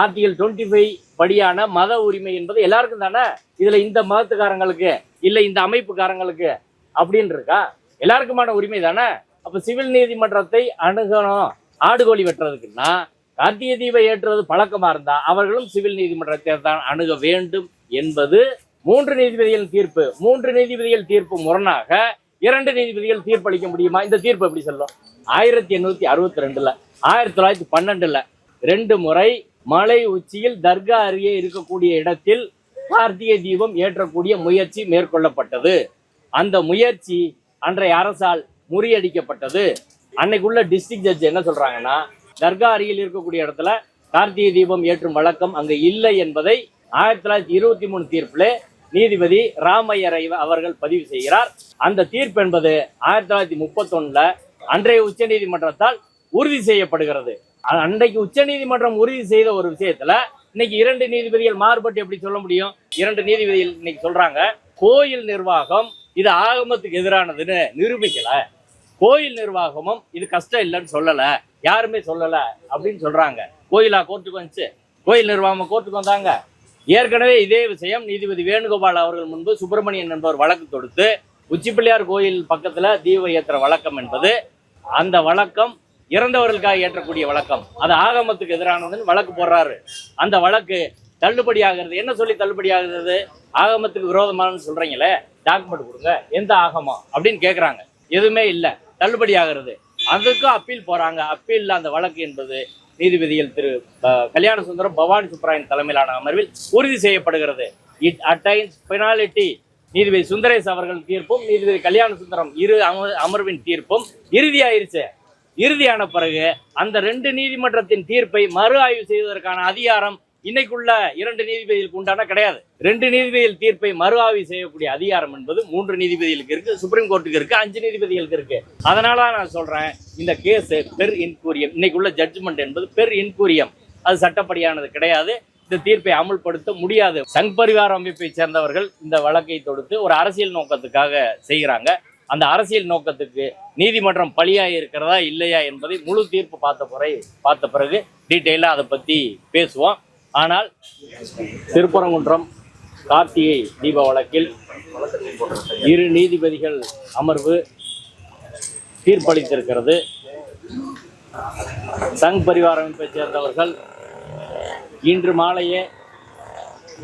Article 25 படியான மத உரிமை என்பது எல்லாருக்கும் தானே. இதுல இந்த மதத்துக்காரங்களுக்கு இல்ல இந்த அமைப்புக்காரங்களுக்கு அப்படின்னு இருக்கா? எல்லாருக்குமான உரிமை தானே. அப்ப சிவில் நீதிமன்றத்தை அணுகணும் ஆடுகோழி வெட்டுறதுக்குன்னா கார்த்திகை தீபம் ஏற்றுவது பழக்கமா இருந்தா அவர்களும் சிவில் நீதிமன்றத்தை தான் அணுக வேண்டும் என்பது 3 நீதிபதிகள் தீர்ப்பு. 3 நீதிபதிகள் தீர்ப்பு முரணாக 2 நீதிபதிகள் தீர்ப்பளிக்க முடியுமா? இந்த தீர்ப்பு எப்படி சொல்லும்? 1862ல 1912ல 2 முறை மலை உச்சியில் தர்கா அருகே இருக்கக்கூடிய இடத்தில் கார்த்திகை தீபம் ஏற்றக்கூடிய முயற்சி மேற்கொள்ளப்பட்டது. அந்த முயற்சி அன்றைய அரசால் முறியடிக்கப்பட்டது. அன்னைக்குள்ள டிஸ்ட்ரிக்ட் ஜட்ஜ் என்ன சொல்றாங்கன்னா, தர்கா அருகில் இருக்கக்கூடிய இடத்துல கார்த்திகை தீபம் ஏற்றும் வழக்கம் அங்கு இல்லை என்பதை 1923 தீர்ப்பிலே நீதிபதி ராமையர் அவர்கள் பதிவு செய்கிறார். அந்த தீர்ப்பு என்பது 1931ல அன்றைய உச்ச நீதிமன்றத்தால் உறுதி செய்யப்படுகிறது. அன்றைக்கு உச்ச நீதிமன்றம் உறுதி செய்த ஒரு விஷயத்துல இன்னைக்கு 2 நீதிபதிகள் மாறுபட்டு எப்படி சொல்ல முடியும்? 2 நீதிபதிகள் இன்னைக்கு சொல்றாங்க, கோயில் நிர்வாகம் இது ஆகமத்துக்கு எதிரானதுன்னு நிரூபிக்கல, கோயில் நிர்வாகமும் இது கஷ்டம் இல்லைன்னு சொல்லல, யாருமே சொல்லல அப்படின்னு சொல்றாங்க. கோயிலா கோர்ட்டுக்கு வந்துச்சு? கோயில் நிர்வாகம் கோர்ட்டுக்கு வந்தாங்க. ஏற்கனவே இதே விஷயம் நீதிபதி வேணுகோபால் அவர்கள் முன்பு சுப்பிரமணியன் என்பவர் வழக்கு தொடுத்து உச்சிப்பிள்ளையார் கோயில் பக்கத்துல தீபம் ஏற்ற வழக்கம் என்பது அந்த வழக்கம் இறந்தவர்களுக்காக ஏற்றக்கூடிய வழக்கம், அது ஆகமத்துக்கு எதிரானதுன்னு வழக்கு போடுறாரு. அந்த வழக்கு தள்ளுபடி ஆகிறது. என்ன சொல்லி தள்ளுபடி ஆகுறது? ஆகமத்துக்கு விரோதமானு சொல்றீங்களே, டாக்குமெண்ட் கொடுங்க, எந்த ஆகமம் அப்படின்னு கேட்குறாங்க. எதுவுமே இல்லை, தள்ளுபடி ஆகிறது. அதுக்கும் அப்பீல் போறாங்க. அப்பீல் அந்த வழக்கு என்பது நீதிபதிகள் திரு கல்யாண சுந்தரம், பவானி சுப்ராயன் தலைமையிலான அமர்வில் உறுதி செய்யப்படுகிறது. It attains penalty. நீதிபதி சுந்தரேஷ் அவர்கள் தீர்ப்பும் நீதிபதி கல்யாண சுந்தரம் இரு அமர்வின் தீர்ப்பும் இறுதியாயிருச்சு. இறுதியான பிறகு அந்த 2 நீதிமன்றத்தின் தீர்ப்பை மறு ஆய்வு செய்வதற்கான அதிகாரம் இன்னைக்குள்ள 2 நீதிபதிகளுக்கு உண்டான கிடையாது. 2 நீதிபதிகள் தீர்ப்பை மறு ஆய்வு செய்யக்கூடிய அதிகாரம் என்பது 3 நீதிபதிகளுக்கு இருக்கு, சுப்ரீம் கோர்ட்டுக்கு இருக்கு, 5 நீதிபதிகளுக்கு இருக்கு. அதனால நான் சொல்றேன், இந்த கேஸ் பெர் இன்கூரியம், இன்னைக்குள்ள ஜட்ஜ்மெண்ட் என்பது பெர் இன்கூரியம், அது சட்டப்படியானது கிடையாது. இந்த தீர்ப்பை அமுல்படுத்த முடியாது. சங் பரிவார் அமைப்பை சேர்ந்தவர்கள் இந்த வழக்கை தொடுத்து ஒரு அரசியல் நோக்கத்துக்காக செய்கிறாங்க. அந்த அரசியல் நோக்கத்துக்கு நீதிமன்றம் பழியாக இருக்கிறதா இல்லையா என்பதை முழு தீர்ப்பு பார்த்த பிறகு டீட்டெயிலாக அதை பற்றி பேசுவோம். ஆனால் திருப்பரங்குன்றம் கார்த்திகை தீப வழக்கில் 2 நீதிபதிகள் அமர்வு தீர்ப்பளித்திருக்கிறது. சங் பரிவார் அமைப்பை சேர்ந்தவர்கள் இன்று மாலையே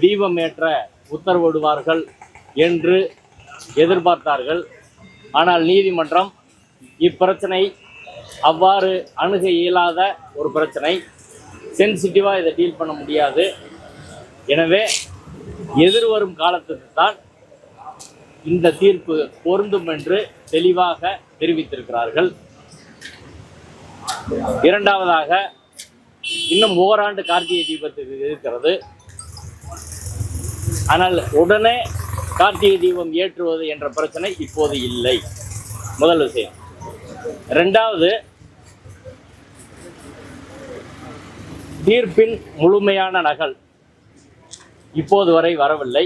தீபம் ஏற்ற உத்தரவிடுவார்கள் என்று எதிர்பார்த்தார்கள். ஆனால் நீதிமன்றம் இப்பிரச்சனை அவ்வாறு அணுக இயலாத ஒரு பிரச்சனை, சென்சிட்டிவாக இதை டீல் பண்ண முடியாது. எனவே எதிர்வரும் காலத்துக்கு தான் இந்த தீர்ப்பு பொருந்தும் என்று தெளிவாக தெரிவித்திருக்கிறார்கள். இரண்டாவதாக, இன்னும் ஓராண்டு கார்த்திகை தீபத்துக்கு இருக்கிறது. ஆனால் உடனே கார்த்திகை தீபம் ஏற்றுவது என்ற பிரச்சனை இப்போது இல்லை. முதல் விஷயம். இரண்டாவது, தீர்ப்பின் முழுமையான நகல் இப்போது வரை வரவில்லை.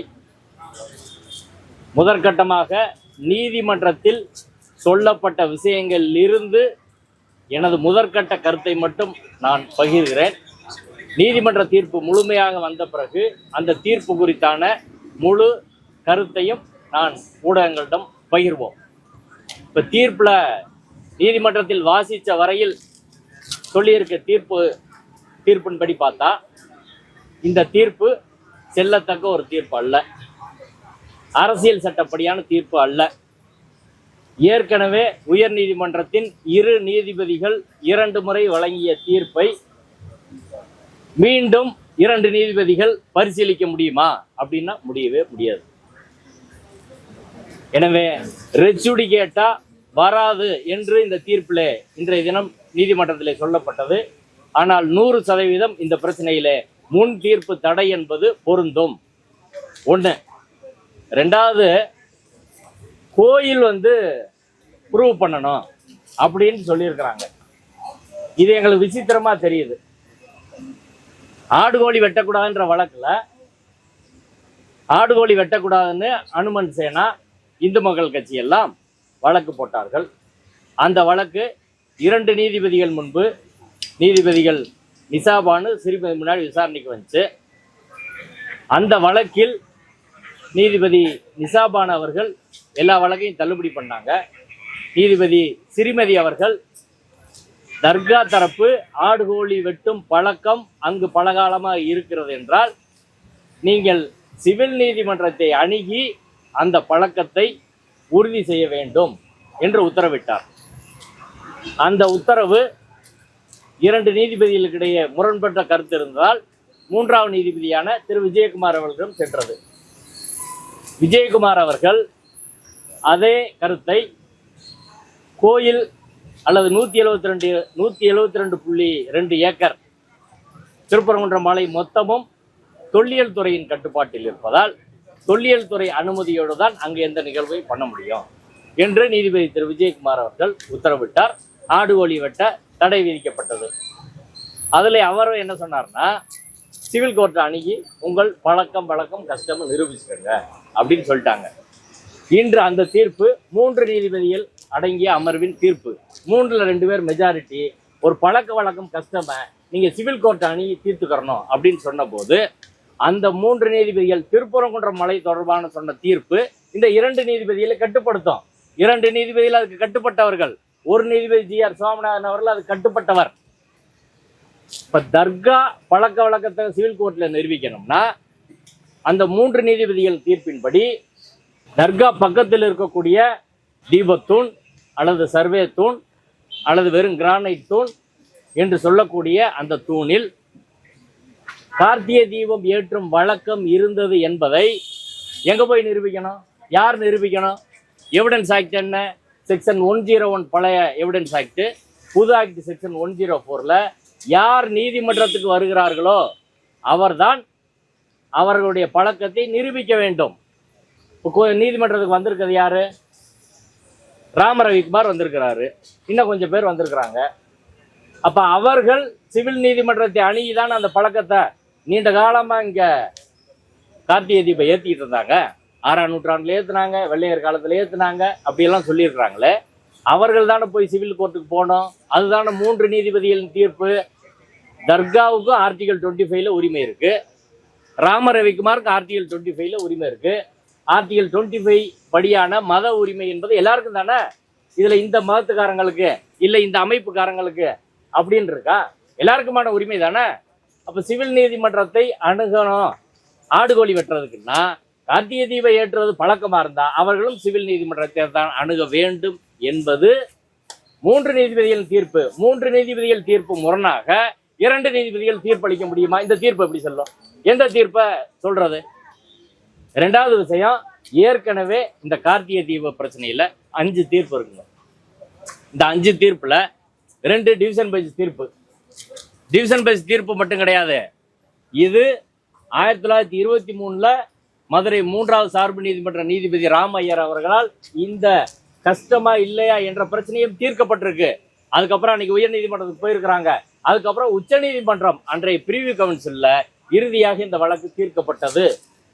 முதற்கட்டமாக நீதிமன்றத்தில் சொல்லப்பட்ட விஷயங்களில் இருந்து எனது முதற்கட்ட கருத்தை மட்டும் நான் பகிர்கிறேன். நீதிமன்ற தீர்ப்பு முழுமையாக வந்த பிறகு அந்த தீர்ப்பு குறித்தான முழு கருத்தையும் நான் ஊடகங்களிடம் பகிர்வோம். இப்போ தீர்ப்பில் நீதிமன்றத்தில் வாசித்த வரையில் சொல்லியிருக்க தீர்ப்பின்படி பார்த்தா இந்த தீர்ப்பு செல்லத்தக்க ஒரு தீர்ப்பு அல்ல, அரசியல் சட்டப்படியான தீர்ப்பு அல்ல. ஏற்கனவே உயர் நீதிமன்றத்தின் 2 நீதிபதிகள் 2 முறை வழங்கிய தீர்ப்பை மீண்டும் 2 நீதிபதிகள் பரிசீலிக்க முடியுமா அப்படின்னா முடியவே முடியாது. எனவே ரெஜுடிகேட்டா வராது என்று இந்த தீர்ப்பிலே இன்றைய தினம் நீதிமன்றத்திலே சொல்லப்பட்டது. ஆனால் 100% இந்த பிரச்சனையிலே முன் தீர்ப்பு தடை என்பது பொருந்தும். 1. ரெண்டாவது, கோயில் ப்ரூவ் பண்ணணும் அப்படின்னு சொல்லியிருக்கிறாங்க. இது எங்களுக்கு விசித்திரமா தெரியுது. ஆடுகோழி வெட்டக்கூடாதுன்ற வழக்குல ஆடுகோழி வெட்டக்கூடாதுன்னு அனுமன் சேனா, இந்து மக்கள் கட்சி எல்லாம் வழக்கு போட்டார்கள். அந்த வழக்கு 2 நீதிபதிகள் முன்பு நீதிபதிகள் நிசாபானு சிறுமதி முன்னாடி விசாரணைக்கு வந்துச்சு. அந்த வழக்கில் நீதிபதி நிசாபான் அவர்கள் எல்லா வழக்கையும் தள்ளுபடி பண்ணாங்க. நீதிபதி சிறுமதி அவர்கள் தர்கா தரப்பு ஆடு கோழி வெட்டும் பழக்கம் அங்கு பலகாலமாக இருக்கிறது என்றால் நீங்கள் சிவில் நீதிமன்றத்தை அணுகி அந்த பழக்கத்தை உறுதி செய்ய வேண்டும் என்று உத்தரவிட்டார். அந்த உத்தரவு 2 நீதிபதிகளுக்கிடையே முரண்பட்ட கருத்து இருந்தால் 3வது நீதிபதியான திரு விஜயகுமார் அவர்களிடம் சென்றது. விஜயகுமார் அவர்கள் அதே கருத்தை கோயில் அல்லது 172.2 ஏக்கர் திருப்பரங்குன்றம் மலை மொத்தமும் தொல்லியல் துறையின் கட்டுப்பாட்டில் இருப்பதால் தொல்லியல் துறை அனுமதியோடு தான் அங்கு எந்த நிகழ்வையும் பண்ண முடியும் என்று நீதிபதி திரு விஜயகுமார் அவர்கள் உத்தரவிட்டார். ஆடு கோழி வெட்ட தடை விதிக்கப்பட்டது. அதில் அவர் என்ன சொன்னார்னா, சிவில் கோர்ட்டை அணுகி உங்கள் பழக்கம் கஷ்டம் நிரூபிச்சுக்கங்க அப்படின்னு சொல்லிட்டாங்க. இன்று அந்த தீர்ப்பு 3 நீதிபதிகள் அடங்கிய அமர்வின் தீர்ப்பு. 3ல் 2 பேர் மெஜாரிட்டி ஒரு பழக்கம் கஷ்டமை நீங்கள் சிவில் கோர்ட்டை அணுகி தீர்த்துக்கிறணும் அப்படின்னு சொன்ன போது அந்த 3 நீதிபதிகள் திருப்பரங்குன்றம் மலை தொடர்பான சொன்ன தீர்ப்பு இந்த 2 நீதிபதிகளை கட்டுப்படுத்தும். 2 நீதிபதிகள் அதுக்கு கட்டுப்பட்டவர்கள். ஒரு நீதிபதி GR சுவாமிநாதன் அவர்கள் அது கட்டுப்பட்டவர். இப்ப தர்கா பழக்கத்தை சிவில் கோர்ட்ல நிரூபிக்கணும்னா அந்த 3 நீதிபதிகள் தீர்ப்பின்படி தர்கா பக்கத்தில் இருக்கக்கூடிய தீபத்தூண் அல்லது சர்வே தூண் அல்லது வெறும் கிரானைட் தூண் என்று சொல்லக்கூடிய அந்த தூணில் கார்த்திகை தீபம் ஏற்றும் வழக்கம் இருந்தது என்பதை எங்க போய் நிரூபிக்கணும்? யார் நிரூபிக்கணும்? எவிடன்ஸ் ஆக்ட் என்ன? செக்ஷன் 101 பழைய எவிடன்ஸ் ஆக்ட், புது ஆக்ட் செக்ஷன் 104ல் யார் நீதிமன்றத்துக்கு வருகிறார்களோ அவர்தான் அவர்களுடைய பழக்கத்தை நிரூபிக்க வேண்டும். நீதிமன்றத்துக்கு வந்திருக்கிறது யாரு? ரவிக்குமார் வந்திருக்கிறாரு, இன்னும் கொஞ்சம் பேர் வந்திருக்கிறாங்க. அப்ப அவர்கள் சிவில் நீதிமன்றத்தை அணுகிதான் அந்த பழக்கத்தை நீண்ட காலமா இங்க கார்த்திகை தீபம் ஏத்திக்கிட்டு இருந்தாங்க. 6ஆம் நூற்றாண்டுல ஏத்துனாங்க, வெள்ளையர் காலத்துல ஏத்துனாங்க, அப்படியெல்லாம் சொல்லியிருக்கிறாங்களே. அவர்கள் தானே போய் சிவில் கோர்ட்டுக்கு போனோம். அதுதானே 3 நீதிபதிகளின் தீர்ப்பு. தர்காவுக்கும் ஆர்டிகல் 25ல உரிமை இருக்கு, ரவிக்குமாருக்கு ஆர்டிகல் 25ல உரிமை இருக்கு. ஆர்டிகல் 25 படியான மத உரிமை என்பது எல்லாருக்கும் தானே. இதுல இந்த மதத்துக்காரங்களுக்கு இல்ல இந்த அமைப்புக்காரங்களுக்கு அப்படின்னு இருக்கா? எல்லாருக்குமான உரிமை தானே. அப்ப சிவில் நீதிமன்றத்தை அணுகணும் ஆடுகோழி வெட்டுறதுக்குன்னா கார்த்திகை தீபம் ஏற்றுவது பழக்கமா இருந்தா அவர்களும் சிவில் நீதிமன்றத்தை தான் அணுக வேண்டும் என்பது 3 நீதிபதிகள் தீர்ப்பு. 3 நீதிபதிகள் தீர்ப்பு முரணாக 2 நீதிபதிகள் தீர்ப்பளிக்க முடியுமா? இந்த தீர்ப்பு எப்படி சொல்லும்? எந்த தீர்ப்பை சொல்றது? 2வது விஷயம், ஏற்கனவே இந்த கார்த்திகை தீப பிரச்சனையில 5 தீர்ப்பு இருக்குங்க. இந்த 5 தீர்ப்புல 2 டிவிஷன் பெஞ்ச் தீர்ப்பு. டிவிஷன் பெஞ்ச் தீர்ப்பு மட்டும் கிடையாது, இது 1923ல மதுரை 3வது சார்பு நீதிமன்ற நீதிபதி ராமையர் அவர்களால் இந்த கஷ்டமா இல்லையா என்ற பிரச்சனையும் தீர்க்கப்பட்டிருக்கு. அதுக்கப்புறம் அன்னைக்கு உயர் நீதிமன்றத்துக்கு போயிருக்கிறாங்க. அதுக்கப்புறம் உச்ச நீதிமன்றம் அன்றைய பிரிவு கவுன்சில்ல இறுதியாக இந்த வழக்கு தீர்க்கப்பட்டது.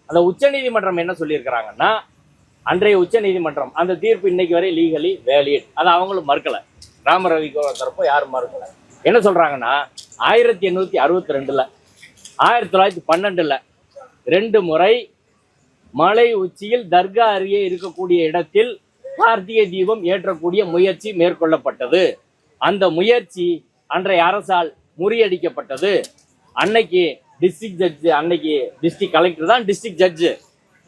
அந்த உச்ச நீதிமன்றம் என்ன சொல்லியிருக்கிறாங்கன்னா, அன்றைய உச்ச நீதிமன்றம் அந்த தீர்ப்பு இன்னைக்கு வரை லீகலி வேலிட், அதை அவங்களும் மறுக்கல. ரவிக்குமார் தரப்போ யாரும் மறுக்கல. என்ன சொல்றாங்கன்னா, 1862ல 1912ல 2 முறை மலை உச்சியில் தர்கா அருகே இருக்கக்கூடிய இடத்தில் கார்த்திகை தீபம் ஏற்றக்கூடிய முயற்சி மேற்கொள்ளப்பட்டது. அந்த முயற்சி அன்றைய அரசால் முறியடிக்கப்பட்டது. அன்னைக்கு டிஸ்ட்ரிக்ட் ஜட்ஜு, அன்னைக்கு டிஸ்ட்ரிக்ட் கலெக்டர் தான் டிஸ்ட்ரிக்ட் ஜட்ஜு.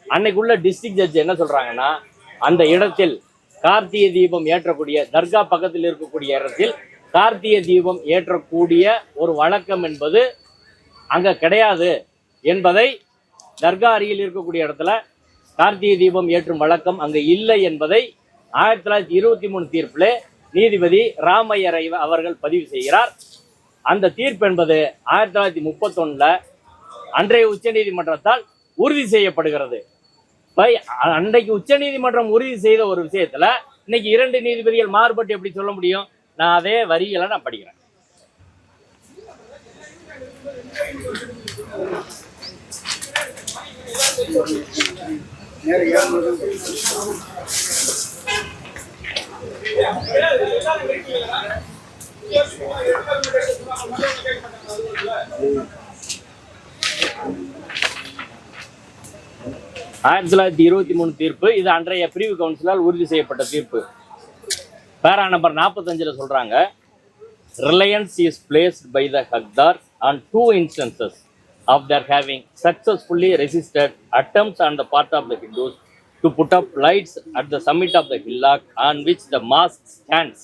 அன்னைக்குள்ள டிஸ்ட்ரிக்ட் ஜட்ஜு என்ன சொல்றாங்கன்னா, அந்த இடத்தில் கார்த்திகை தீபம் ஏற்றக்கூடிய தர்கா பக்கத்தில் இருக்கக்கூடிய இடத்தில் கார்த்திகை தீபம் ஏற்றக்கூடிய ஒரு வழக்கம் என்பது அங்க கிடையாது என்பதை, தர்கா அருகில் இருக்கக்கூடிய இடத்துல கார்த்திகை தீபம் ஏற்றும் வழக்கம் அங்க இல்லை என்பதை 1923 தீர்ப்பில் நீதிபதி ராமையர் அவர்கள் பதிவு செய்கிறார். அந்த தீர்ப்பு என்பது 1931ல அன்றைய உச்ச நீதிமன்றத்தால் உறுதி செய்யப்படுகிறது. அன்றைக்கு உச்ச நீதிமன்றம் உறுதி செய்த ஒரு விஷயத்துல இன்னைக்கு 2 நீதிபதிகள் மாறுபட்டு எப்படி சொல்ல முடியும்? நான் அதே வரிகளை நான் படிக்கிறேன். (1923) தீர்ப்பு. இது அன்றைய பிரிவு கவுன்சிலால் உறுதி செய்யப்பட்ட தீர்ப்பு. பேரா நம்பர் 45 சொல்றாங்க, reliance is placed by the ஹக்தார் on 2 instances of their having successfully resisted attempts on the part of the Hindus to put up lights at the summit of the hillock on which the mosque stands.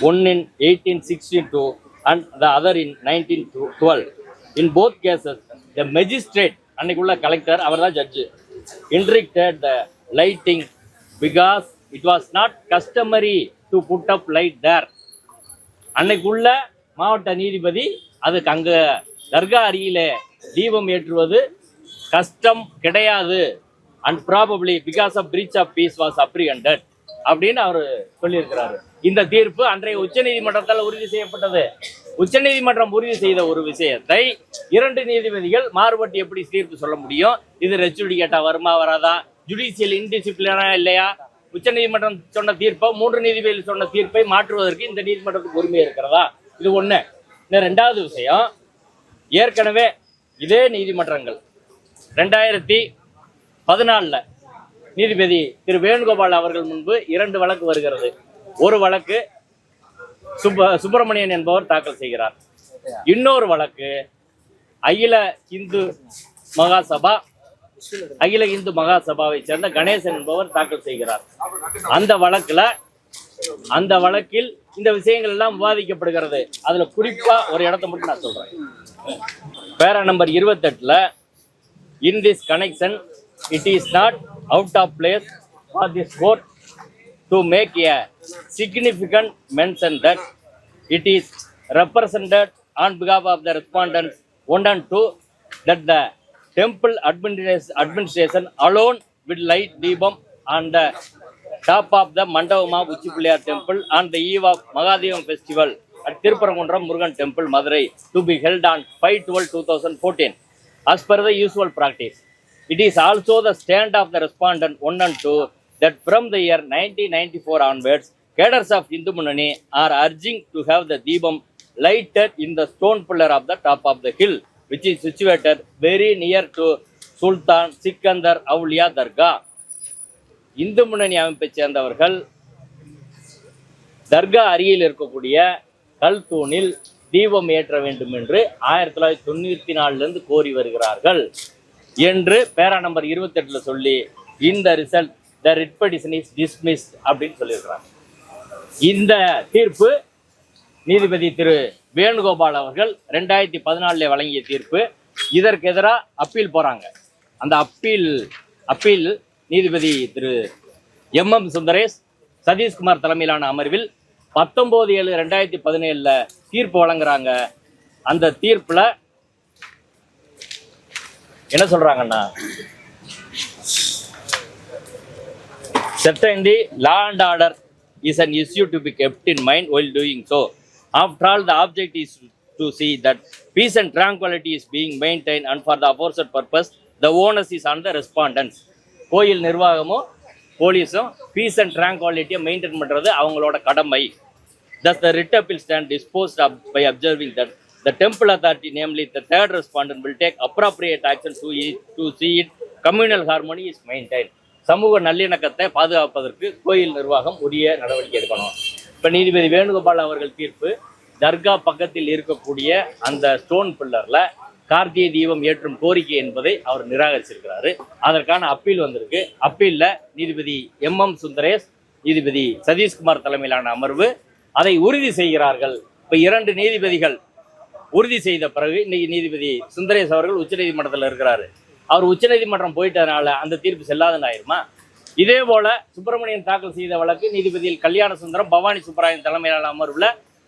One in 1862 and the other in 1912. In both cases, the magistrate, அன்னைக்குள்ள collector, அவர் தான் judge, interdicted the lighting because it was not customary to put up light there. அன்னைக்குள்ள மாவட்ட நீதிபதி அதுக்கு அங்க தர்கா அருகில தீபம் ஏற்றுவது கஷ்டம் கிடையாது, and probably because of breach of peace was apprehended அப்படின்னு அவர் சொல்லியிருக்கிறாரு. இந்த தீர்ப்பு அன்றைய உச்சநீதிமன்றத்தால் உறுதி செய்யப்பட்டது. உச்சநீதிமன்றம் உறுதி செய்த ஒரு விஷயத்தை 2 நீதிபதிகள் மாறுபட்டு எப்படி தீர்ப்பு சொல்ல முடியும்? இது ரெச்சுடிகேட்டா வருமா வராதா, ஜுடிஷியல் இன்டிசிப்ளினா இல்லையா? உச்சநீதிமன்றம் சொன்ன தீர்ப்பை 3 நீதிபதிகள் சொன்ன தீர்ப்பை மாற்றுவதற்கு இந்த நீதிமன்றத்துக்கு உரிமை இருக்கிறதா? இது ஒண்ணு. இந்த 2வது விஷயம், ஏற்கனவே இதே நீதிமன்றங்கள் 2014 நீதிபதி திரு வேணுகோபால் அவர்கள் முன்பு 2 வழக்கு வருகிறது. ஒரு வழக்கு சுப்பிரமணியன் என்பவர் தாக்கல் செய்கிறார். இன்னொரு வழக்கு அகில இந்து மகாசபாவை சேர்ந்த கணேசன் என்பவர் தாக்கல் செய்கிறார். அந்த வழக்கில் இந்த விஷயங்கள் எல்லாம் விவாதிக்கப்படுகிறது. அதுல குறிப்பா ஒரு இடத்தை மட்டும் நான் சொல்றேன். பேரா number 28, in this connection it is not out of place for this court to make a significant mention that it is represented on behalf of the respondents 1 and 2 that the temple administration alone will light Deepam on the top of the Mandavama Uchipuliyar temple on the eve of Magadevam festival at Tirupparamundram Murugan temple, Madurai, to be held on 5/12/2014 as per the usual practice. It is also the stand of the respondent 1 and 2 that from the year 1994 onwards, cadres of Hindu Munnani are urging to have the Deepam lighted in the stone pillar of the top of the hill, which is situated very near to Sultan Sikandar Auliya Dargah. Hindu முன்னணி அமைப்பை சேர்ந்தவர்கள் தர்கா அருகில் இருக்கக்கூடிய கல் தூணில் தீபம் ஏற்ற வேண்டும் என்று 1994 கோரி வருகிறார்கள் என்று பேரா நம்பர் 28 சொல்லி, இந்த result the writ petition is dismissed அப்படின்னு சொல்லியிருக்கிறாங்க. இந்த தீர்ப்பு நீதிபதி திரு வேணுகோபால் அவர்கள் 2014 வழங்கிய தீர்ப்பு. இதற்கு எதிராக அப்பீல் போறாங்க. அந்த அப்பீல் நீதிபதி திரு MM சுந்தரேஷ், சதீஷ்குமார் தலைமையிலான அமர்வில் 19/7/2017 தீர்ப்பு வழங்குறாங்க. அந்த தீர்ப்புல என்ன சொல்றாங்கன்னா, certainly law and order is an issue to be kept in mind while doing so. After all, the object is to see that peace and tranquility is being maintained, and for the aforesaid purpose the onus is on the respondents. கோயில் நிர்வாகமும் போலீஸும் peace and ட்ராங்குவாலிட்டியை maintain பண்ணுறது அவங்களோட கடமை. Thus, the writ appeal stand disposed of by observing that the temple authority, namely the third respondent, will take appropriate action to see it communal harmony is maintained. சமூக நல்லிணக்கத்தை பாதுகாப்பதற்கு கோயில் நிர்வாகம் உரிய நடவடிக்கை எடுக்கணும். இப்போ நீதிபதி வேணுகோபால் அவர்கள் தீர்ப்பு, தர்கா பக்கத்தில் இருக்கக்கூடிய அந்த ஸ்டோன் பில்லரில் கார்த்திகை தீபம் ஏற்றும் கோரிக்கை என்பதை அவர் நிராகரிச்சிருக்கிறாரு. அதற்கான அப்பீல் வந்திருக்கு. அப்பீலில் நீதிபதி MM சுந்தரேஷ், நீதிபதி சதீஷ்குமார் தலைமையிலான அமர்வு அதை உறுதி செய்கிறார்கள். இப்போ 2 நீதிபதிகள் உறுதி செய்த பிறகு இன்னைக்கு நீதிபதி சுந்தரேஷ் அவர்கள் உச்சநீதிமன்றத்தில் இருக்கிறாரு. அவர் உச்சநீதிமன்றம் போயிட்டதுனால அந்த தீர்ப்பு செல்லாதுன்னு ஆயிருமா? இதே போல சுப்பிரமணியன் தாக்கல் செய்த வழக்கு நீதிபதிகள் கல்யாண சுந்தரம், பவானி சுப்பராயன் தலைமையிலான அமர்வுல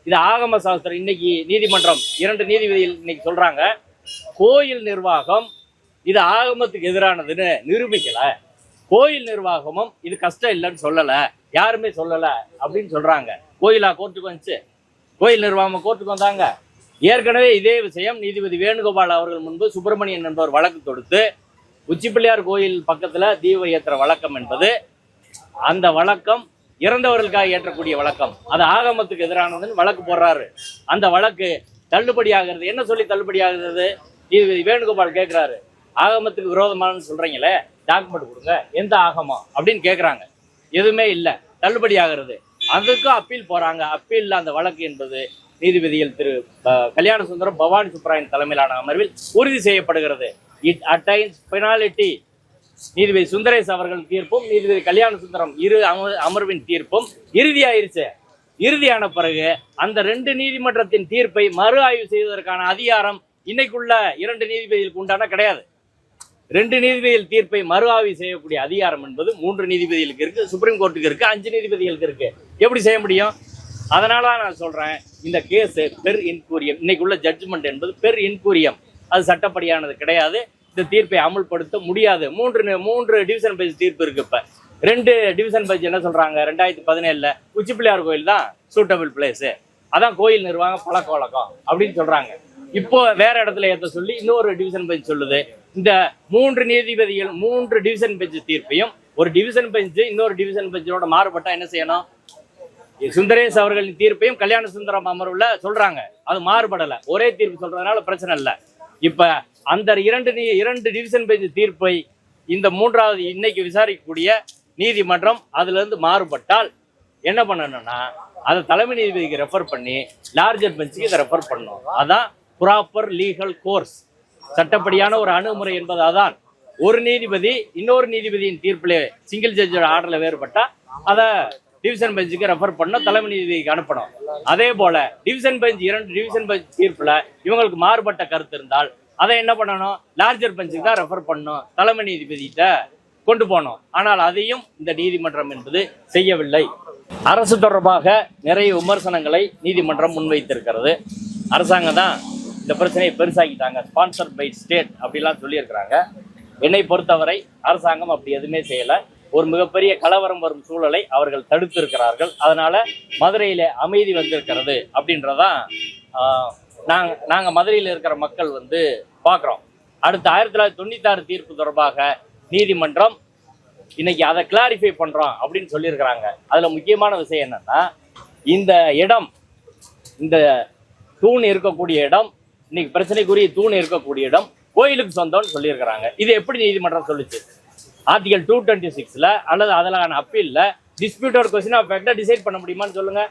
இது ஆகம சாஸ்திரம். இன்னைக்கு நீதிமன்றம் 2 நீதிபதிகள் இன்னைக்கு சொல்றாங்க, கோயில் நிர்வாகம் இது ஆகமத்துக்கு எதிரானதுன்னு நிரூபிக்கல. கோயில் நிர்வாகமும் இது கஷ்டம் இல்லைன்னு சொல்லல, யாருமே சொல்லல அப்படின்னு சொல்றாங்க. கோயிலா கோர்ட்டுக்கு வந்துச்சு? கோயில் நிர்வாகம் கோர்ட்டுக்கு வந்தாங்க. ஏற்கனவே இதே விஷயம் நீதிபதி வேணுகோபால் அவர்கள் முன்பு சுப்பிரமணியன் என்பவர் வழக்கு தொடுத்து உச்சிப்பிள்ளையார் கோயில் பக்கத்துல தீப ஏற்ற வழக்கம் என்பது, அந்த வழக்கம் இறந்தவர்களுக்காக ஏற்றக்கூடிய வழக்கம், அது ஆகமத்துக்கு எதிரானதுன்னு வழக்கு போடுறாரு. அந்த வழக்கு தள்ளுபடி ஆகிறது. என்ன சொல்லி தள்ளுபடி ஆகுறது? நீதிபதி வேணுகோபால் கேட்கிறாரு, ஆகமத்துக்கு விரோதமானு சொல்றீங்களே, டாக்குமெண்ட் கொடுங்க, எந்த ஆகமம் அப்படின்னு கேட்குறாங்க. எதுவுமே இல்லை, தள்ளுபடி ஆகிறது. அதுக்கும் அப்பீல் போறாங்க. அப்பீல் அந்த வழக்கு என்பது நீதிபதிகள் திரு கல்யாண சுந்தரம், பவானி சுப்ராயன் தலைமையிலான அமர்வில் உறுதி செய்யப்படுகிறது. It attains penalty. நீதிபதி சுந்தரேஷ் அவர்கள் தீர்ப்பும் நீதிபதி கல்யாண சுந்தரம் இரு அமர்வின் தீர்ப்பும் இறுதியாயிருச்சு. இறுதியான பிறகு அந்த 2 நீதிமன்றத்தின் தீர்ப்பை மறு ஆய்வு செய்வதற்கான அதிகாரம் இன்னைக்குள்ள 2 நீதிபதிகளுக்கு உண்டான கிடையாது. 2 நீதிபதிகள் தீர்ப்பை மறு ஆய்வு செய்யக்கூடிய அதிகாரம் என்பது 3 நீதிபதிகளுக்கு இருக்கு, சுப்ரீம் கோர்ட்டுக்கு இருக்கு, 5 நீதிபதிகளுக்கு இருக்கு. எப்படி செய்ய முடியும்? அதனால நான் சொல்றேன், இந்த கேஸ் பெர் இன்கூரியம், இன்னைக்குள்ள ஜட்ஜ்மெண்ட் என்பது பெர் இன்கூரியம், அது சட்டப்படியானது கிடையாது. இந்த தீர்ப்பை அமல்படுத்த முடியாது. 3 டிவிஷன் பெஞ்ச் தீர்ப்பு இருக்கு. இப்ப 2 டிவிஷன் பெஞ்ச் என்ன சொல்றாங்க, 2017 உச்சிப்பிள்ளையார் கோயில் தான் சூட்டபிள் பிளேஸ், அதான் கோயில் நிர்வாகம் பழக்க வழக்கம் அப்படின்னு சொல்றாங்க. இப்போ வேற இடத்துல ஏற்ற சொல்லி இன்னொரு டிவிஷன் பெஞ்ச் சொல்லுது. இந்த 3 நீதிபதிகள் 3 டிவிஷன் பெஞ்ச் தீர்ப்பையும் ஒரு டிவிஷன் பெஞ்ச் இன்னொரு டிவிஷன் பெஞ்சோட மாறுபட்டா என்ன செய்யணும்? சுந்தரேஷ் அவர்களின் தீர்ப்பையும் கல்யாண சுந்தரம் அமர்வுல சொல்றாங்க, அது மாறுபடலை, ஒரே தீர்ப்பு சொல்றதுனால பிரச்சனை இல்லை. இப்ப அந்த 2 டிவிஷன் பெஞ்ச் தீர்ப்பை இந்த 3வது இன்னைக்கு விசாரிக்கக்கூடிய நீதிமன்றம் அதுல இருந்து மாறுபட்டால் என்ன பண்ணணும்னா, அதை தலைமை நீதிபதிக்கு ரெஃபர் பண்ணி லார்ஜர் பெஞ்சுக்கு இதை ரெஃபர் பண்ணணும். அதான் ப்ராப்பர் லீகல் கோர்ஸ், சட்டப்படியான ஒரு அணுகுமுறை என்பது. அதான் ஒரு நீதிபதி இன்னொரு நீதிபதியின் தீர்ப்பில் சிங்கிள் ஜட்ஜோட ஆர்டர்ல வேறுபட்டா அதை டிவிஷன் பெஞ்சுக்கு ரெஃபர் பண்ண தலைமை நீதிபதிக்கு அனுப்பணும். அதே போல டிவிஷன் பெஞ்ச் 2 டிவிஷன் பெஞ்ச் தீர்ப்புல இவங்களுக்கு மாறுபட்ட கருத்து இருந்தால் அதை என்ன பண்ணணும்? லார்ஜர் பெஞ்சுக்கு தான் ரெஃபர் பண்ணணும், தலைமை நீதிபதிகிட்ட கொண்டு போனோம். ஆனால் அதையும் இந்த நீதிமன்றம் என்பது செய்யவில்லை. அரசு தொடர்பாக நிறைய விமர்சனங்களை நீதிமன்றம் முன்வைத்திருக்கிறது. அரசாங்கம் தான் இந்த பிரச்சனையை பெருசாக்கிட்டாங்க, ஸ்பான்சர் பை ஸ்டேட் அப்படிலாம் சொல்லியிருக்கிறாங்க. என்னை பொறுத்தவரை அரசாங்கம் அப்படி எதுவுமே செய்யலை. ஒரு மிகப்பெரிய கலவரம் வரும் சூழலை அவர்கள் தடுத்து இருக்கிறார்கள். அதனால மதுரையில அமைதி வந்திருக்கிறது அப்படின்றதான் நாங்க மதுரையில் இருக்கிற மக்கள் பார்க்குறோம். அடுத்த 1996 தீர்ப்பு தொடர்பாக நீதிமன்றம் இன்னைக்கு அதை கிளாரிஃபை பண்றோம் அப்படின்னு சொல்லியிருக்கிறாங்க. அதுல முக்கியமான விஷயம் என்னன்னா, இந்த இடம், இந்த தூண் இருக்கக்கூடிய இடம், இன்னைக்கு பிரச்சனைக்குரிய தூண் இருக்கக்கூடிய இடம் கோயிலுக்கு சொந்தம்னு சொல்லியிருக்கிறாங்க. இது எப்படி நீதிமன்றம் சொல்லுச்சு? ஆர்டிகல் 226 அல்லது அதிலான அப்பீல்ல டிஸ்பியூட்டட் கொஸ்டின் ஆஃப் ஃபேக்டை டிசைட் பண்ண முடியுமான்னு சொல்லுங்க.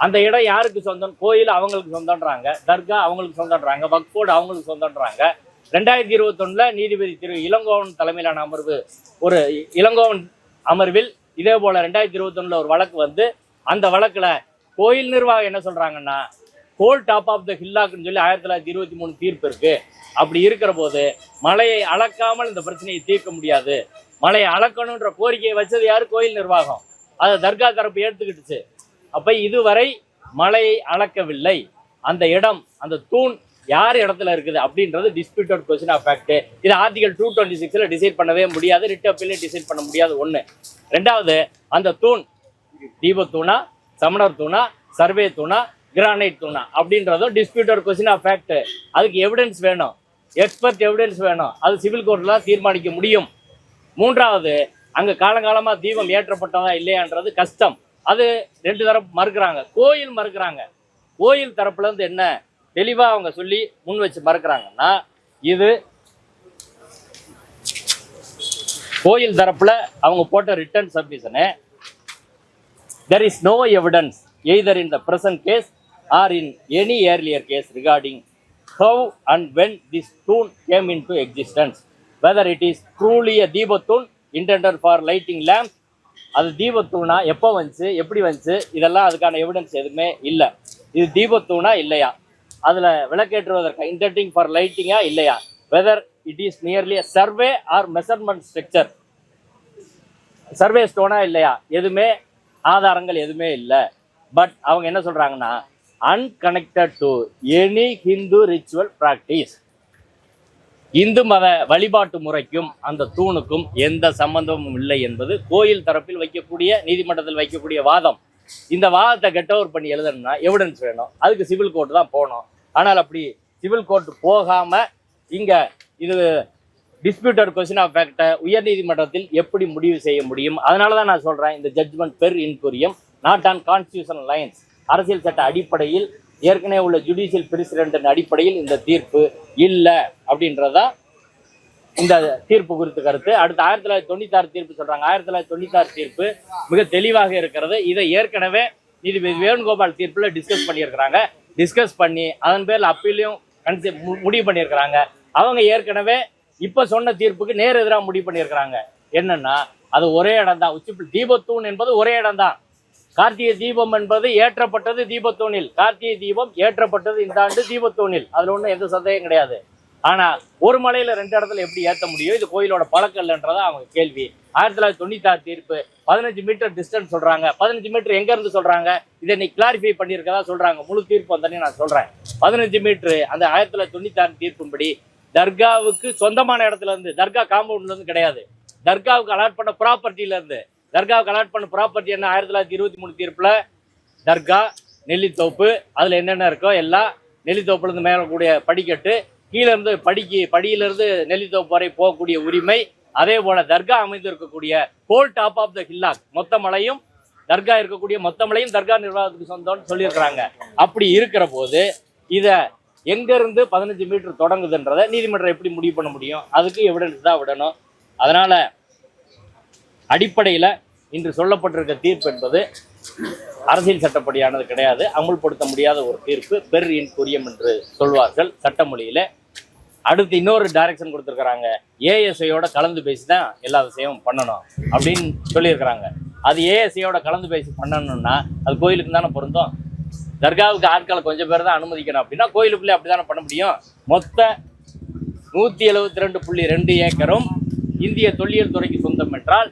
அந்த இடம் யாருக்கு சொந்தம்? கோயில் அவங்களுக்கு சொந்தம்ன்றாங்க, தர்கா அவங்களுக்கு சொந்தம்ன்றாங்க, வக்ஃப் போர்டு அவங்களுக்கு சொந்தம்ன்றாங்க. 2021 நீதிபதி திரு இளங்கோவன் தலைமையிலான அமர்வு, ஒரு இளங்கோவன் அமர்வில் இதே போல 2021 ஒரு வழக்கு அந்த வழக்குல கோயில் நிர்வாகம் என்ன சொல்றாங்கன்னா, ஹோல் டாப் ஆஃப் த ஹில்லாக்குன்னு சொல்லி 1923 தீர்ப்பு இருக்கு. அப்படி இருக்கிற போது மலையை அளக்காமல் இந்த பிரச்சனையை தீர்க்க முடியாது. மலையை அளக்கணுன்ற கோரிக்கையை வச்சது யாரு? கோயில் நிர்வாகம். அதை தர்கா தரப்பு ஏற்றுக்கிட்டுச்சு. அப்ப இதுவரை மலையை அளக்கவில்லை. அந்த இடம், அந்த தூண் யார் இடத்துல இருக்குது அப்படின்றது டிஸ்பியூட்டட் கொஸ்டின் ஆஃப் ஃபேக்ட். இது ஆர்டிகல் 226 டிசைட் பண்ணவே முடியாது, ரிட் அப்பீலே டிசைட் பண்ண முடியாது. 1. 2வது, அந்த தூண் தீபத்தூணா, சமணர் தூணா, சர்வே தூணா, கிரானைட் தூணா அப்படின்றதும் டிஸ்பியூட்டட் கொஸ்டின் ஆஃப் ஃபேக்ட். அதுக்கு எவிடன்ஸ் வேணும், எக்ஸ்பர்ட் எவிடன்ஸ் வேணும். அது சிவில் கோர்ட்ல தீர்மானிக்க முடியும். 3வது, அங்க காலங்காலமா தீபம் ஏற்றப்பட்டதா இல்லையான்றது கஷ்டம். அது 2 தரப்பு மறுக்கிறாங்க. கோயில் மறுக்கிறாங்க. கோயில் தரப்புல இருந்து என்ன தெளிவா அவங்க சொல்லி முன் வச்சு மறுக்கிறாங்கன்னா, இது கோயில் தரப்புல அவங்க போட்ட return சப்மிஷனு, there is no evidence either in the present case or in any earlier case regarding how and when this tomb came into existence, whether it is truly a தீபத்தூண் intended for lighting lamps, அது தீபத்தூணா, எப்போ வந்துச்சு, எப்படி வந்துச்சு, இதெல்லாம் அதுக்கான evidence எதுவுமே இல்லை. இது தீபத்தூணா இல்லையா, அதுல விளக்கேற்றுவதற்கு இன்டெண்டிங் ஃபார் லைட்டிங்கா இல்லையா, whether it is nearly a survey or measurement structure, survey ஸ்டோனா இல்லையா, எதுவுமே ஆதாரங்கள் எதுவுமே இல்லை. பட் அவங்க என்ன சொல்றாங்கன்னா, unconnected to any Hindu ritual practice, Hindu மத வழிபாட்டு முறைக்கும் அந்த தூணுக்கும் எந்த சம்பந்தமும் இல்லை என்பது கோயில் தரப்பில் வைக்கக்கூடிய, நீதிமன்றத்தில் வைக்கக்கூடிய வாதம். இந்த வாதத்தை கெட் ஓவர் பண்ணி எழுதணும்னா எவிடன்ஸ் வேணும். அதுக்கு சிவில் கோர்ட் தான் போகணும். ஆனால் அப்படி சிவில் கோர்ட் போகாம இங்க இது டிஸ்பியூட்டட் கொஸ்டின் ஆஃப் ஃபேக்டை உயர் நீதிமன்றத்தில் எப்படி முடிவு செய்ய முடியும்? அதனால தான் நான் சொல்றேன், இந்த judgment per incuriam, not on constitutional lines, அரசியல் சட்ட அடிப்படையில் ஏற்கனவே உள்ள ஜுடிஷியல் பிரசிடென்ட் அடிப்படையில் இந்த தீர்ப்பு இல்லை அப்படின்றதா இந்த தீர்ப்பு குறித்த கருத்து. அடுத்து 1996 தீர்ப்பு சொல்றாங்க. 1996 தீர்ப்பு மிக தெளிவாக இருக்கிறது. இதை ஏற்கனவே நீதிபதி வேணுகோபால் தீர்ப்புல டிஸ்கஸ் பண்ணி அதன் பேர்ல அப்பீலையும் முடிவு பண்ணியிருக்கிறாங்க. அவங்க ஏற்கனவே இப்ப சொன்ன தீர்ப்புக்கு நேர் எதிராக முடிவு பண்ணியிருக்கிறாங்க. என்னன்னா அது ஒரே இடம் தான். தீபத்தூண் என்பது ஒரே இடம் தான். கார்த்திகை தீபம் என்பது ஏற்றப்பட்டது தீபத்தூணில். கார்த்திகை தீபம் ஏற்றப்பட்டது இந்த ஆண்டு தீபத்தூணில். அதுல ஒன்றும் எந்த சந்தேகம் கிடையாது. ஆனா ஒரு மலையில 2 இடத்துல எப்படி ஏற்ற முடியும்? இது கோயிலோட பழக்கம் இல்லைன்றதா அவங்க கேள்வி. 1996 தீர்ப்பு 15 மீட்டர் டிஸ்டன்ஸ் சொல்றாங்க. 15 மீட்டர் எங்க இருந்து சொல்றாங்க? இதை நீ கிளாரிஃபை பண்ணியிருக்கதா சொல்றாங்க. முழு தீர்ப்பு வந்தனே நான் சொல்றேன். 15 மீட்டர் அந்த 1996 தீர்ப்பும்படி தர்காவுக்கு சொந்தமான இடத்துல இருந்து, தர்கா காம்பவுண்ட்ல இருந்து கிடையாது, தர்காவுக்கு அலாட் பண்ண ப்ராப்பர்ட்டில இருந்து. தர்காவுக்கு அலாட் பண்ண ப்ராப்பர்ட்டி என்ன? 1923 தீர்ப்புல தர்கா, நெல்லித்தோப்பு, அதுல என்னென்ன இருக்கோ எல்லாம், நெல்லித்தோப்புல இருந்து மேல கூடிய படிக்கட்டு, கீழே இருந்து படியிலிருந்து நெல்லித்தோப்பு வரை போகக்கூடிய உரிமை, அதே போல தர்கா அமைந்து இருக்கக்கூடிய whole top of the hillock, மொத்த மலையும் தர்கா இருக்கக்கூடிய மொத்த மலையும் தர்கா நிர்வாகத்துக்கு சொந்தம்னு சொல்லியிருக்கிறாங்க. அப்படி இருக்கிற போது இதை எங்க இருந்து 15 மீட்டர் தொடங்குதுன்றதை நீதிமன்றம் எப்படி முடிவு பண்ண முடியும்? அதுக்கு எவிடன்ஸ் தான் விடணும். அதனால அடிப்படையில் இன்று சொல்லப்பட்டிருக்க தீர்ப்பு என்பது அரசியல் சட்டப்படியானது கிடையாது. அமுல்படுத்த முடியாத ஒரு தீர்ப்பு, பெர் இன் குறியம் என்று சொல்வார்கள் சட்டமொழியில. அடுத்து இன்னொரு டைரக்ஷன் கொடுத்துருக்குறாங்க. ஏஎஸ்ஐயோட கலந்து பேசி தான் எல்லா விஷயமும் பண்ணணும் அப்படின்னு சொல்லியிருக்கிறாங்க. அது ஏஎஸ்ஐயோட கலந்து பேசி பண்ணணும்னா அது கோயிலுக்கு தானே பொருந்தும். தர்காவுக்கு ஆட்களை கொஞ்சம் பேர் தான் அனுமதிக்கணும் அப்படின்னா கோயிலுக்குள்ளே அப்படி தானே பண்ண முடியும். மொத்த 172.2 ஏக்கரும் இந்திய தொல்லியல் துறைக்கு சொந்தம் என்றால்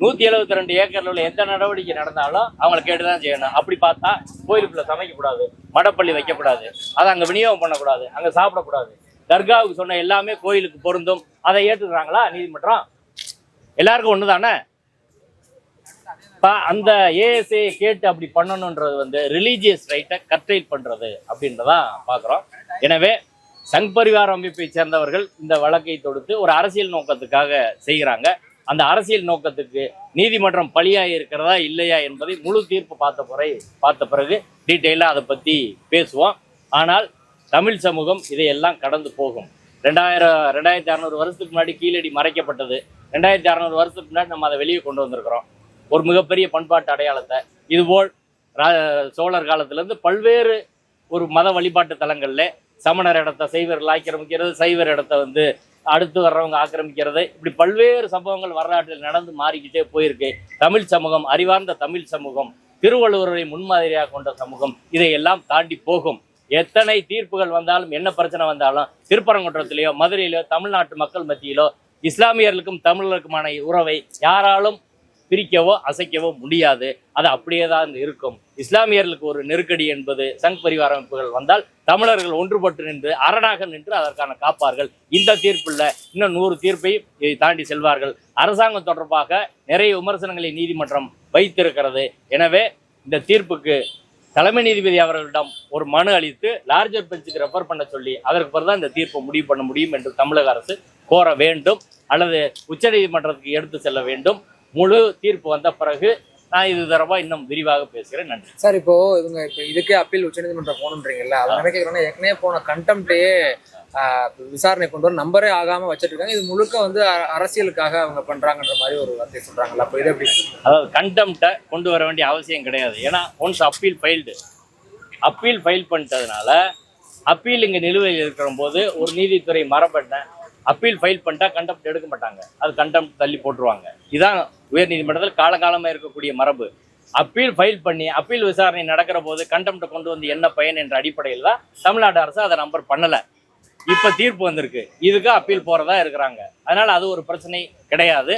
172 ஏக்கர்ல உள்ள எந்த நடவடிக்கை நடந்தாலும் அவங்களை கேட்டுதான் செய்யணும். அப்படி பார்த்தா கோயிலுக்குள்ள சமைக்கக்கூடாது, மடப்பள்ளி வைக்கக்கூடாது, அதை அங்க விநியோகம் பண்ணக்கூடாது, அங்க சாப்பிடக்கூடாது. தர்காவுக்கு சொன்ன எல்லாமே கோயிலுக்கு பொருந்தும். அதை ஏற்றுக்கிறாங்களா நீதிமன்றம்? எல்லாருக்கும் ஒண்ணுதானே. அந்த ஏஎஸ்ஏ கேட்டு அப்படி பண்ணணுன்றது ரிலீஜியஸ் ரைட்டை கர்டைல் பண்றது அப்படின்றதான் பாக்குறோம். எனவே சங் பரிவார அமைப்பை சேர்ந்தவர்கள் இந்த வழக்கை தொடுத்து ஒரு அரசியல் நோக்கத்துக்காக செய்கிறாங்க. அந்த அரசியல் நோக்கத்துக்கு நீதிமன்றம் பழியாக இருக்கிறதா இல்லையா என்பதை முழு தீர்ப்பு பார்த்த பிறகு டீட்டெயிலாக அதை பற்றி பேசுவோம். ஆனால் தமிழ் சமூகம் இதையெல்லாம் கடந்து போகும். 2600 வருஷத்துக்கு முன்னாடி கீழடி மறைக்கப்பட்டது. 2600 வருஷத்துக்கு முன்னாடி நம்ம அதை வெளியே கொண்டு வந்திருக்கிறோம். ஒரு மிகப்பெரிய பண்பாட்டு அடையாளத்தை. இதுபோல் சோழர் காலத்திலேருந்து பல்வேறு ஒரு மத வழிபாட்டு தலங்களில் சமணர் இடத்தை சைவர்கள் ஆக்கிரமிக்கிறது, சைவர் இடத்தை அடுத்து வர்றவங்க ஆக்கிரமிக்கிறது, இப்படி பல்வேறு சம்பவங்கள் வரலாற்றில் நடந்து மாறிக்கிட்டே போயிருக்கு. தமிழ் சமூகம், அறிவார்ந்த தமிழ் சமூகம், திருவள்ளுவரை முன்மாதிரியாக கொண்ட சமூகம் இதையெல்லாம் தாண்டி போகும். எத்தனை தீர்ப்புகள் வந்தாலும், என்ன பிரச்சனை வந்தாலும், திருப்பரங்குன்றத்திலேயோ மதுரையிலோ தமிழ்நாட்டு மக்கள் மத்தியிலோ இஸ்லாமியர்களுக்கும் தமிழர்களுக்குமான உறவை யாராலும் பிரிக்கவோ அசைக்கவோ முடியாது. அது அப்படியே தான் இருக்கும். இஸ்லாமியர்களுக்கு ஒரு நெருக்கடி என்பது சங் பரிவார அமைப்புகள் வந்தால் தமிழர்கள் ஒன்றுபட்டு நின்று அரணாக நின்று அதற்கான காப்பார்கள். இந்த தீர்ப்பில் இன்னும் 100 தீர்ப்பையும் இதை தாண்டி செல்வார்கள். அரசாங்கம் தொடர்பாக நிறைய விமர்சனங்களை நீதிமன்றம் வைத்திருக்கிறது. எனவே இந்த தீர்ப்புக்கு தலைமை நீதிபதி அவர்களிடம் ஒரு மனு அளித்து லார்ஜர் பெஞ்சுக்கு ரெஃபர் பண்ண சொல்லி அதற்கு பிறகுதான் இந்த தீர்ப்பை முடிவு பண்ண முடியும் என்று தமிழக அரசு கோர வேண்டும், அல்லது உச்சநீதிமன்றத்துக்கு எடுத்து செல்ல வேண்டும். முழு தீர்ப்பு வந்த பிறகு நான் இது தரவா இன்னும் விரிவாக பேசுகிறேன். நன்றி சார். இப்போ இதுக்கே அப்பீல் உச்சநீதிமன்றம் போகணுன்றீங்கல்ல, அது நினைக்கிறேன்னா ஏற்கனவே போன கண்டெம்ப்டையே விசாரணை கொண்டு வர நம்பரே ஆகாம வச்சுட்டு இருக்காங்க. இது முழுக்க அரசியலுக்காக அவங்க பண்றாங்கன்ற மாதிரி ஒரு வார்த்தை சொல்றாங்கல்ல, அப்போ இது எப்படி? அதாவது கண்டெம்ப்டை கொண்டு வர வேண்டிய அவசியம் கிடையாது. ஏன்னா ஒன்ஸ் அப்பீல் ஃபைல் பண்ணிட்டதுனால அப்பீல் இங்கே நிலுவையில் இருக்கிற போது ஒரு நீதித்துறை மரபெண்ண அப்பீல் ஃபைல் பண்ணிட்டா கண்டெம்ப்ட் எடுக்க மாட்டாங்க, அது கண்டெம்ப்ட் தள்ளி போட்டுருவாங்க. இதுதான் உயர் நீதிமன்றத்தில் காலகாலமாக இருக்கக்கூடிய மரபு. அப்பீல் ஃபைல் பண்ணி அப்பீல் விசாரணை நடக்கிற போது கண்டெம்ப்டை கொண்டு வந்து என்ன பயன் என்ற அடிப்படையில் தான் தமிழ்நாடு அரசு அதை நம்பர் பண்ணலை. இப்போ தீர்ப்பு வந்திருக்கு, இதுக்கு அப்பீல் போகிறதா இருக்கிறாங்க. அதனால் அது ஒரு பிரச்சனை கிடையாது.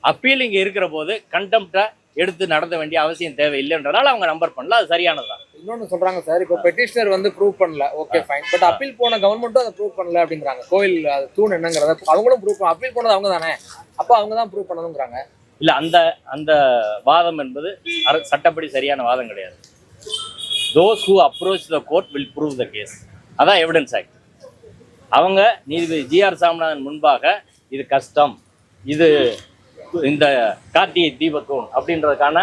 அப்பீல் இங்கே இருக்கிற போது கண்டெம்ப்டை எடுத்து நடத்த வேண்டிய அவசியம் தேவையில்லைன்றதால அவங்க நம்பர் பண்ணல, அது சரியானதுதான். இன்னொன்று சொல்றாங்க சார், இப்போ பெட்டிஷனர் ப்ரூவ் பண்ணல, ஓகே ஃபைன், பட் அப்பீல் போன கவர்மெண்ட்டும் அதை ப்ரூவ் பண்ணல அப்படிங்கிறாங்க. கோயில் அது தூண் என்னங்கிறத அவங்களும் ப்ரூவ் பண்ண, அப்பீல் போனது அவங்க தானே, அப்போ அவங்க தான் ப்ரூவ் பண்ணணுங்கிறாங்க. இல்லை, அந்த வாதம் என்பது சட்டப்படி சரியான வாதம் கிடையாது. those who approach the court will prove the case. அதான் எவிடன்ஸ் ஆக்ட். அவங்க நீதிபதி ஜிஆர் சாமிநாதன் முன்பாக இது கஷ்டம், இது இந்த கார்த்திகை தீபத்தூண் அப்படின்றதுக்கான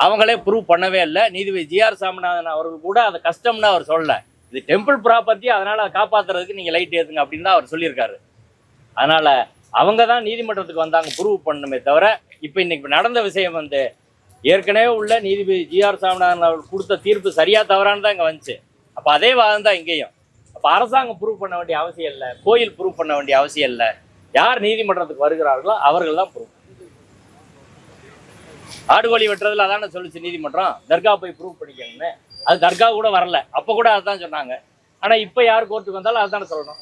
அவங்களே ப்ரூவ் பண்ணவே இல்லை. நீதிபதி ஜிஆர் சாமிநாதன் அவர்கள் கூட அதை கஷ்டம்னு அவர் சொல்லல. இது டெம்பிள் ப்ராப்பர்ட்டி, அதனால அதை காப்பாத்துறதுக்கு நீங்க லைட் ஏத்துங்க அப்படின்னு தான் அவர் சொல்லியிருக்காரு. அதனால அவங்க தான் நீதிமன்றத்துக்கு வந்தாங்க ப்ரூவ் பண்ணணுமே தவிர, இப்போ இன்னைக்கு நடந்த விஷயம் வந்து ஏற்கனவே உள்ள நீதிபதி ஜிஆர் சாமிநாதன் அவர்கள் கொடுத்த தீர்ப்பு சரியா தவறான்னு தான் இங்க வந்துச்சு. அப்ப அதே வாதம் தான் இங்கேயும். அப்ப அரசாங்கம் ப்ரூவ் பண்ண வேண்டிய அவசியம் இல்லை, கோயில் ப்ரூவ் பண்ண வேண்டிய அவசியம் இல்லை. யார் நீதிமன்றத்துக்கு வருகிறார்களோ அவர்கள் தான் ப்ரூவ். ஆடுகோழி வெட்டுறதுல அதான சொல்லுச்சு நீதிமன்றம், தர்கா போய் ப்ரூவ் பண்ணிக்கணும்னு. அது தர்கா கூட வரல, அப்ப கூட அதான் சொன்னாங்க. ஆனா இப்ப யார் கோர்ட்டுக்கு வந்தாலும் அதுதானே சொல்லணும்.